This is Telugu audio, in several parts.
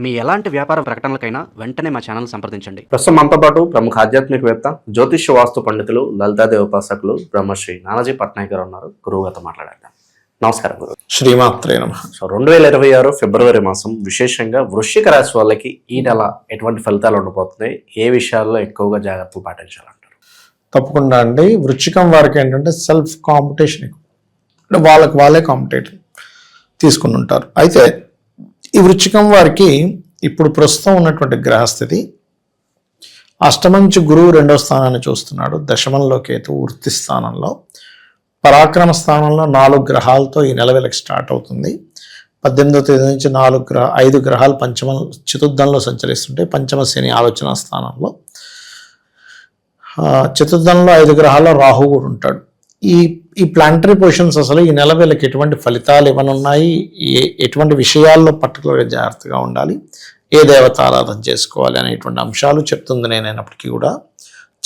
మీ ఎలాంటి వ్యాపార ప్రకటనలకైనా వెంటనే మా ఛానల్ సంప్రదించండి. ప్రస్తుతం మనతో పాటు ప్రముఖ ఆధ్యాత్మికవేత్త, జ్యోతిష్య వాస్తు పండితులు, లలితాదేవి ఉపాసకులు బ్రహ్మశ్రీ నానాజీ పట్నాయక్ గారు ఉన్నారు. గురువుగారితో మాట్లాడేద్దాం. నమస్కారం గురువు. శ్రీమాత్రే నమః. 2026 ఫిబ్రవరి మాసం విశేషంగా వృశ్చిక రాశి వాళ్ళకి ఈ నెల ఎటువంటి ఫలితాలు ఉండబోతున్నాయి, ఏ విషయాల్లో ఎక్కువగా జాగ్రత్తలు పాటించాలంటారు? తప్పకుండా అండి. వృశ్చికం వారికి ఏంటంటే సెల్ఫ్ కాంపిటీషన్, వాళ్ళే కాంపిటేటివ్ తీసుకుని ఉంటారు. అయితే ఈ వృశ్చికం వారికి ఇప్పుడు ప్రస్తుతం ఉన్నటువంటి గ్రహస్థితి, అష్టమంచి గురువు 2వ స్థానాన్ని చూస్తున్నాడు, దశమంలో కేతు వృత్తి స్థానంలో, పరాక్రమ స్థానంలో 4 గ్రహాలతో ఈ నెల వీళ్ళకి స్టార్ట్ అవుతుంది. 18వ తేదీ నుంచి 5 గ్రహాలు చతుర్థంలో సంచరిస్తుంటే, పంచమ శని ఆలోచన స్థానంలో, చతుర్థంలో 5 గ్రహాల్లో రాహు కూడా ఉంటాడు. ఈ ప్లానటరీ పొజిషన్స్ అసలు ఈ నెల వీళ్ళకి ఎటువంటి ఫలితాలు ఇవ్వనున్నాయి, ఎటువంటి విషయాల్లో పర్టికులర్గా జాగ్రత్తగా ఉండాలి, ఏ దేవత ఆరాధన చేసుకోవాలి అనేటువంటి అంశాలు చెప్తుంది. నేనైనప్పటికీ కూడా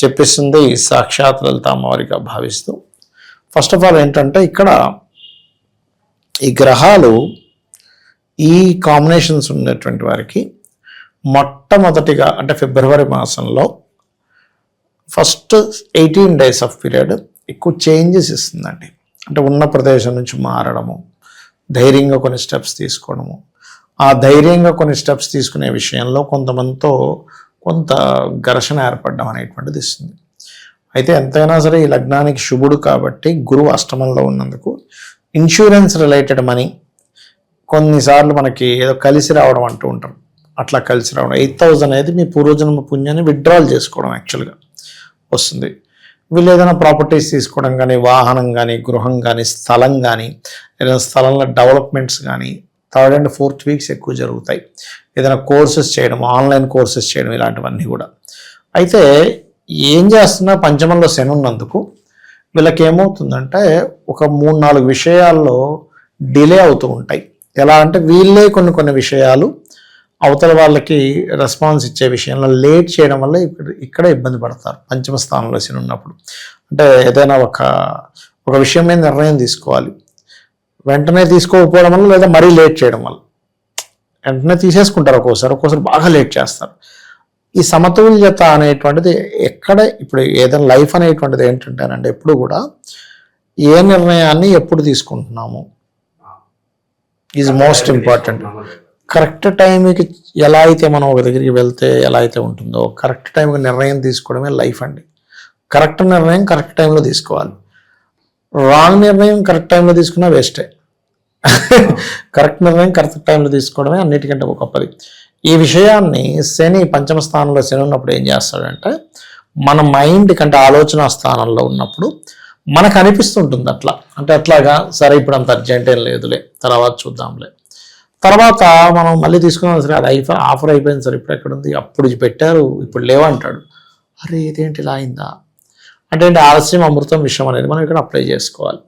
చెప్పేస్తుంది ఈ సాక్షాత్ లలిత అమ్మవారిగా భావిస్తూ, ఫస్ట్ ఆఫ్ ఆల్ ఏంటంటే ఇక్కడ ఈ గ్రహాలు ఈ కాంబినేషన్స్ ఉన్నటువంటి వారికి మొట్టమొదటిగా అంటే ఫిబ్రవరి మాసంలో ఫస్ట్ 18 days ఆఫ్ పీరియడ్ ఎక్కువ చేంజెస్ ఇస్తుందండి. అంటే ఉన్న ప్రదేశం నుంచి మారడము, ధైర్యంగా కొన్ని స్టెప్స్ తీసుకోవడము, ఆ ధైర్యంగా కొన్ని స్టెప్స్ తీసుకునే విషయంలో కొంతమందితో కొంత ఘర్షణ ఏర్పడడం అనేటువంటిది ఇస్తుంది. అయితే ఎంతైనా సరే ఈ లగ్నానికి శుభుడు కాబట్టి గురువు అష్టమంలో ఉన్నందుకు ఇన్సూరెన్స్ రిలేటెడ్ మనీ కొన్నిసార్లు మనకి ఏదో కలిసి రావడం అంటూ ఉంటాం, అట్లా కలిసి రావడం 8,000 అనేది మీ పూర్వజన్మ పుణ్యాన్ని విత్డ్రాల్ చేసుకోవడం యాక్చువల్గా వస్తుంది. వీళ్ళు ఏదైనా ప్రాపర్టీస్ తీసుకోవడం కానీ, వాహనం కానీ, గృహం కానీ, స్థలం కానీ, ఏదైనా స్థలంలో డెవలప్మెంట్స్ కానీ 3rd and 4th వీక్స్ ఎక్కువ జరుగుతాయి. ఏదైనా కోర్సెస్ చేయడం, ఆన్లైన్ కోర్సెస్ చేయడం, ఇలాంటివన్నీ కూడా. అయితే ఏం చేస్తున్నా పంచమంలో శని ఉన్నందుకు వీళ్ళకి ఏమవుతుందంటే ఒక 3-4 విషయాల్లో డిలే అవుతూ ఉంటాయి. ఎలా అంటే వీళ్ళే కొన్ని విషయాలు అవతల వాళ్ళకి రెస్పాన్స్ ఇచ్చే విషయంలో లేట్ చేయడం వల్ల ఇక్కడ ఇబ్బంది పడతారు. పంచమ స్థానంలో శని ఉన్నప్పుడు అంటే ఏదైనా ఒక విషయం మీద నిర్ణయం తీసుకోవాలి, వెంటనే తీసుకోకపోవడం వల్ల లేదా మరీ లేట్ చేయడం వల్ల వెంటనే తీసేసుకుంటారు, ఒక్కోసారి బాగా లేట్ చేస్తారు. ఈ సమతుల్యత అనేటువంటిది ఇప్పుడు ఏదైనా లైఫ్ అనేటువంటిది ఏంటంటేనంటే ఎప్పుడు కూడా ఏ నిర్ణయాన్ని ఎప్పుడు తీసుకుంటున్నాము ఈజ్ మోస్ట్ ఇంపార్టెంట్. కరెక్ట్ టైంకి ఎలా అయితే మనం ఒక దగ్గరికి వెళ్తే ఎలా అయితే ఉంటుందో కరెక్ట్ టైంకి నిర్ణయం తీసుకోవడమే లైఫ్ అండి. కరెక్ట్ నిర్ణయం కరెక్ట్ టైంలో తీసుకోవాలి. రాంగ్ నిర్ణయం కరెక్ట్ టైంలో తీసుకున్నా వేస్టే. కరెక్ట్ నిర్ణయం కరెక్ట్ టైంలో తీసుకోవడమే అన్నిటికంటే గొప్పది. ఈ విషయాన్ని శని పంచమ స్థానంలో శని ఉన్నప్పుడు ఏం చేస్తాడంటే మన మైండ్ కంటే ఆలోచన స్థానంలో ఉన్నప్పుడు మనకు అనిపిస్తుంటుంది అట్లా, అంటే అట్లాగా సరే ఇప్పుడు అంత అర్జెంట్ ఏం లేదులే, తర్వాత చూద్దాంలే, తర్వాత మనం మళ్ళీ తీసుకున్నాం సరే అది ఆఫర్ అయిపోయింది సార్, ఇప్పుడు ఎక్కడుంది, అప్పుడు పెట్టారు ఇప్పుడు లేవంటాడు. అరే ఇదేంటి ఇలా అయిందా అంటే ఆలస్యం అమృతం విషయం అనేది మనం ఇక్కడ అప్లై చేసుకోవాలి.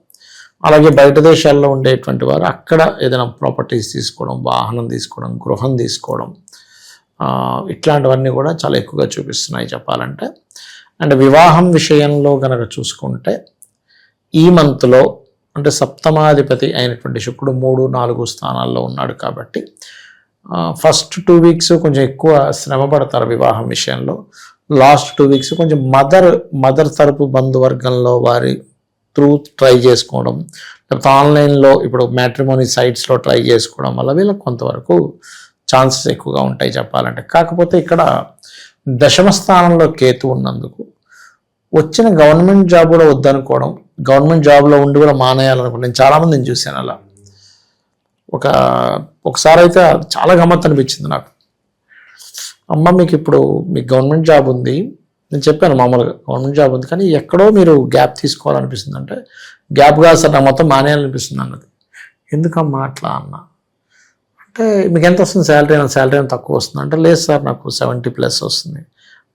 అలాగే బయట దేశాల్లో ఉండేటువంటి వారు అక్కడ ఏదైనా ప్రాపర్టీస్ తీసుకోవడం, వాహనం తీసుకోవడం, గృహం తీసుకోవడం, ఇట్లాంటివన్నీ కూడా చాలా ఎక్కువగా చూపిస్తున్నాయి చెప్పాలంటే. అండ్ వివాహం విషయంలో కనుక చూసుకుంటే ఈ మంత్లో అంటే సప్తమాధిపతి అయినటువంటి శుక్రుడు 3-4 స్థానాల్లో ఉన్నాడు కాబట్టి ఫస్ట్ 2 వీక్స్ కొంచెం ఎక్కువ శ్రమ పడతారు వివాహం విషయంలో. లాస్ట్ 2 వీక్స్ కొంచెం మదర్ తరపు బంధువర్గంలో వారి త్రూ ట్రై చేసుకోవడం, లేకపోతే ఆన్లైన్లో ఇప్పుడు మ్యాట్రిమోనీ సైట్స్లో ట్రై చేసుకోవడం వల్ల వీళ్ళకి కొంతవరకు ఛాన్సెస్ ఎక్కువగా ఉంటాయి చెప్పాలంటే. కాకపోతే ఇక్కడ దశమ స్థానంలో కేతు ఉన్నందుకు వచ్చిన గవర్నమెంట్ జాబ్ కూడా వద్దనుకోవడం, గవర్నమెంట్ జాబ్లో ఉండి కూడా మానేయాలనుకోవడం నేను చాలామందిని చూశాను అలా. ఒకసారి అయితే చాలా గమ్మత్తు అనిపించింది నాకు. అమ్మ మీకు గవర్నమెంట్ జాబ్ ఉంది, నేను చెప్పాను మామూలుగా గవర్నమెంట్ జాబ్ ఉంది కానీ ఎక్కడో మీరు గ్యాప్ తీసుకోవాలనిపిస్తుంది అంటే, గ్యాప్ కాదు సార్ నాకు మొత్తం మానేయాలనిపిస్తుంది అన్నది. ఎందుకమ్మా అట్లా అన్న అంటే మీకు ఎంత వస్తుంది శాలరీ తక్కువ వస్తుంది అంటే, లేదు సార్ నాకు 70+ వస్తుంది.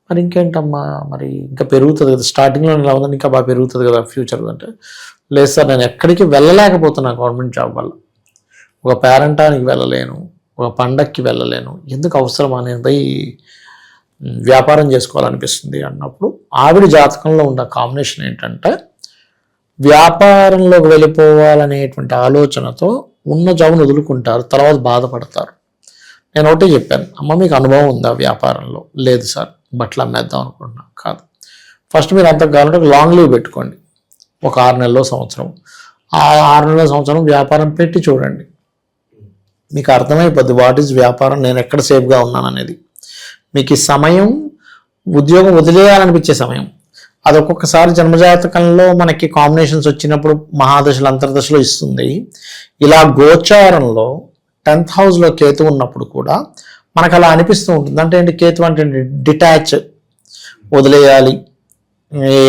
మరి ఇంకేంటమ్మా మరి ఇంకా పెరుగుతుంది కదా, స్టార్టింగ్లో ఇలా ఉందని ఇంకా బాగా పెరుగుతుంది కదా ఫ్యూచర్ అంటే, లేదు సార్ నేను ఎక్కడికి వెళ్ళలేకపోతున్నాను గవర్నమెంట్ జాబ్ వల్ల, ఒక పేరెంటానికి వెళ్ళలేను, ఒక పండక్కి వెళ్ళలేను, ఎందుకు అవసరమా, నేను పోయి వ్యాపారం చేసుకోవాలనిపిస్తుంది అన్నప్పుడు ఆవిడ జాతకంలో ఉన్న కాంబినేషన్ ఏంటంటే వ్యాపారంలోకి వెళ్ళిపోవాలనేటువంటి ఆలోచనతో ఉన్న జాబ్ను వదులుకుంటారు, తర్వాత బాధపడతారు. నేను ఒకటే చెప్పాను, అమ్మ మీకు అనుభవం ఉందా వ్యాపారంలో? లేదు సార్, బట్టలు అమ్మేద్దాం అనుకుంటున్నాను. కాదు, ఫస్ట్ మీరు అంత కావాలంటే లాంగ్ లీవ్ పెట్టుకోండి, ఒక 6 నెలలో సంవత్సరం. ఆ 6 నెలల సంవత్సరం వ్యాపారం పెట్టి చూడండి, మీకు అర్థమైపోద్ది వాట్ ఈజ్ వ్యాపారం, నేను ఎక్కడ సేఫ్గా ఉన్నాను అనేది. మీకు ఈ సమయం ఉద్యోగం వదిలేయాలనిపించే సమయం. అది ఒక్కొక్కసారి జన్మజాతకంలో మనకి కాంబినేషన్స్ వచ్చినప్పుడు మహాదశలు అంతర్దశలో ఇస్తుంది. ఇలా గోచారంలో 10th హౌస్లో కేతు ఉన్నప్పుడు కూడా మనకు అలా అనిపిస్తూ ఉంటుంది. అంటే ఏంటి, కేతు అంటే డిటాచ్, వదిలేయాలి,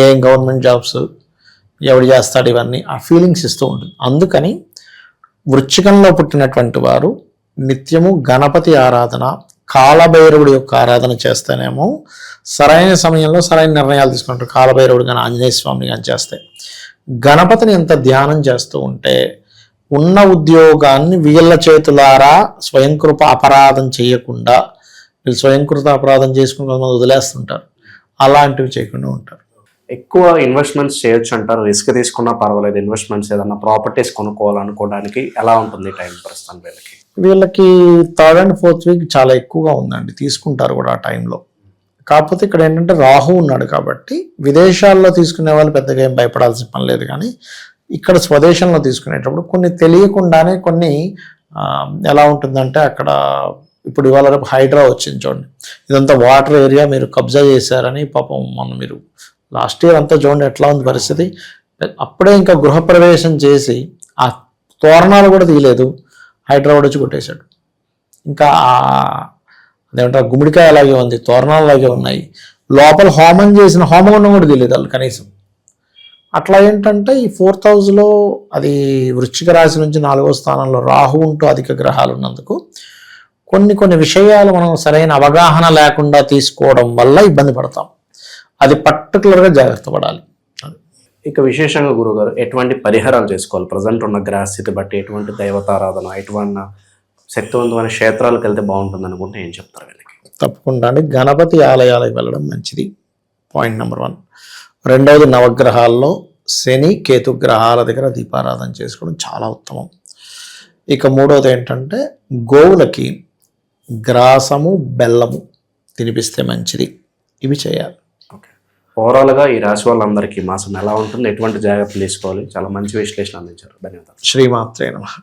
ఏం గవర్నమెంట్ జాబ్స్ ఎవడు చేస్తాడు, ఇవన్నీ ఆ ఫీలింగ్స్ ఇస్తూ ఉంటుంది. అందుకని వృశ్చికంలో పుట్టినటువంటి వారు నిత్యము గణపతి ఆరాధన, కాలభైరవుడి యొక్క ఆరాధన చేస్తేనేమో సరైన సమయంలో సరైన నిర్ణయాలు తీసుకుంటారు. కాలభైరవుడు కానీ ఆంజనేయ స్వామిని కానీ చేస్తే, గణపతిని ఎంత ధ్యానం చేస్తూ ఉంటే ఉన్న ఉద్యోగాన్ని వీళ్ళ చేతులారా స్వయంకృత అపరాధం చేయకుండా, వీళ్ళు స్వయంకృత అపరాధం చేసుకుని కొంతమంది వదిలేస్తుంటారు, అలాంటివి చేయకుండా ఉంటారు. ఎక్కువ ఇన్వెస్ట్మెంట్స్ చేయొచ్చు అంటారు, రిస్క్ తీసుకున్నా పర్వాలేదు. ఇన్వెస్ట్మెంట్స్ ఏదన్నా ప్రాపర్టీస్ కొనుక్కోవాలనుకోవడానికి ఎలా ఉంటుంది టైం ప్రస్తుతం వీళ్ళకి? వీళ్ళకి 3rd and 4th వీక్ చాలా ఎక్కువగా ఉందండి, తీసుకుంటారు కూడా ఆ టైంలో. కాకపోతే ఇక్కడ ఏంటంటే రాహు ఉన్నాడు కాబట్టి విదేశాల్లో తీసుకునే వాళ్ళు పెద్దగా ఏం భయపడాల్సిన పని లేదు. కానీ ఇక్కడ స్వదేశంలో తీసుకునేటప్పుడు కొన్ని తెలియకుండానే కొన్ని ఎలా ఉంటుందంటే, అక్కడ ఇప్పుడు ఇవాళ రేపు హైడ్రా వచ్చింది చూడండి, ఇదంతా వాటర్ ఏరియా మీరు కబ్జా చేశారని పాపం మొన్న మీరు లాస్ట్ ఇయర్ అంతా చూడండి ఎట్లా ఉంది పరిస్థితి. అప్పుడే ఇంకా గృహప్రవేశం చేసి ఆ తోరణాలు కూడా తీయలేదు, హైదరాబాద్ వచ్చి కొట్టేశాడు. ఇంకా అదేమంటారు, గుమ్మడికాయ అలాగే ఉంది, తోరణాలు అలాగే ఉన్నాయి, లోపల హోమం చేసిన హోమగుండం కూడా తెలియదు వాళ్ళు కనీసం. అట్లా ఏంటంటే ఈ 4th హౌస్లో అది వృశ్చిక రాశి నుంచి 4వ స్థానంలో రాహు ఉంటూ అధిక గ్రహాలు ఉన్నందుకు కొన్ని విషయాలు మనం సరైన అవగాహన లేకుండా తీసుకోవడం వల్ల ఇబ్బంది పడతాం. అది పర్టికులర్గా జాగ్రత్త పడాలి. ఇక విశేషంగా గురుగారు ఎటువంటి పరిహారాలు చేసుకోవాలి? ప్రజెంట్ ఉన్న గ్రహస్థితి బట్టి ఎటువంటి దైవతారాధన, ఎటువంటి శక్తివంతమైన క్షేత్రాలకు వెళ్తే బాగుంటుంది అనుకుంటే ఏం చెప్తారు వీళ్ళకి? తప్పకుండా అండి, గణపతి ఆలయాలకు వెళ్ళడం మంచిది, పాయింట్ నెంబర్ 1. రెండవది, నవగ్రహాల్లో శని కేతు గ్రహాల దగ్గర దీపారాధన చేసుకోవడం చాలా ఉత్తమం. ఇక మూడవది ఏంటంటే, గోవులకి గ్రాసము బెల్లము తినిపిస్తే మంచిది. ఇవి చేయాలి. ఓకే, ఓవరాల్గా ఈ రాశి వాళ్ళందరికీ మాసం ఎలా ఉంటుంది, ఎటువంటి జాగ్రత్తలు తీసుకోవాలి, చాలా మంచి విశ్లేషణ అందించారు. ధన్యవాదాలు. శ్రీమాత్రే నమః.